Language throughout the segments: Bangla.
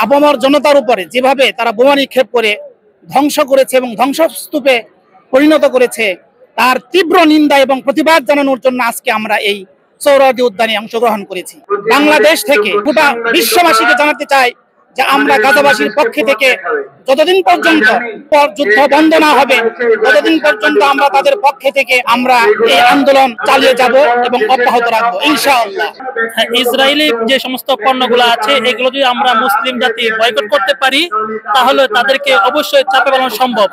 আপামর জনতার উপরে যেভাবে তারা বোমা নিক্ষেপ করে ধ্বংস করেছে এবং ধ্বংসস্তূপে পরিণত করেছে, তার তীব্র নিন্দা এবং প্রতিবাদ জানানোর জন্য আজকে আমরা এই সোহরাওয়ার্দী উদ্যানে অংশগ্রহণ করেছি। বাংলাদেশ থেকে গোটা বিশ্ববাসীকে জানাতে চাই যে আমরা গাজাবাসীর পক্ষে থেকে যতদিন পর্যন্ত যুদ্ধ বন্ধ না হবে ততদিন পর্যন্ত আমরা তাদের পক্ষে থেকে আমরা এই আন্দোলন চালিয়ে যাব এবং অব্যাহত রাখবো ইনশাআল্লাহ। ইসরায়েলি যে সমস্ত পণ্যগুলো আছে এগুলো যদি আমরা মুসলিম জাতি বয়কট করতে পারি তাহলে তাদেরকে অবশ্যই চাপে ফেলানো সম্ভব।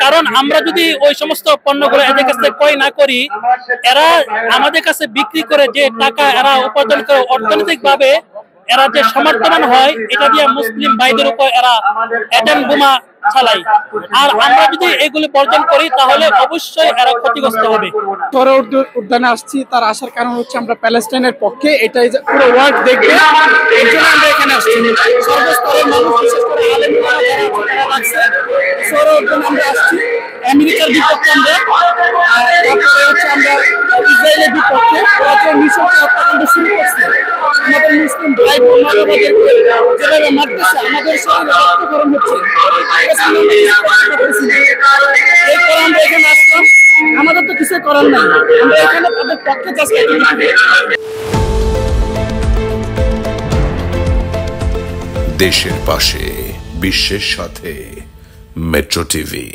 কারণ আমরা যদি ওই সমস্ত পণ্যগুলো এদের কাছে ক্রয় না করি, এরা আমাদের কাছে বিক্রি করে যে টাকা এরা উপার্জন করে অর্থনৈতিক ভাবে এরা যে সমর্থন হয়, এটা দিয়ে মুসলিম ভাইদের উপর এরা অ্যাটম বোমা চালায়। আর আমরা যদি এগুলি বর্জন করি তাহলে অবশ্যই এরা ক্ষতিগ্রস্ত হবে। সোহরাওয়ার্দী উদ্যানে আসছি, তার আসার কারণ হচ্ছে আমরা প্যালেস্টাইনের পক্ষে, এটাই পুরো ওয়ার্ল্ড দেখবে, এর জন্য আমরা এখানে আসছি। সর্বস্তরের মানুষ, বিশেষ করে আলেমরা যারা লাগছে সোহরাওয়ার্দী আমরা আসছি। আমেরিকার বিপক্ষে আমরা, তারপরে হচ্ছে আমরা ইসরায়েলের বিপক্ষে। ওরা যে মিশন হত্যাকাণ্ড শুরু করছে, আমাদের মুসলিম ভাই বোনদেরকে যেভাবে মারতেছে, আমাদের শরীরে রক্তক্ষরণ হচ্ছে, এরপর আমরা এখানে আসলাম। আমাদের তো কিছু করার নাই, আমরা এখানে তাদের পক্ষে দেশের পাশে, বিশ্বের সাথে, মেট্রো টিভি।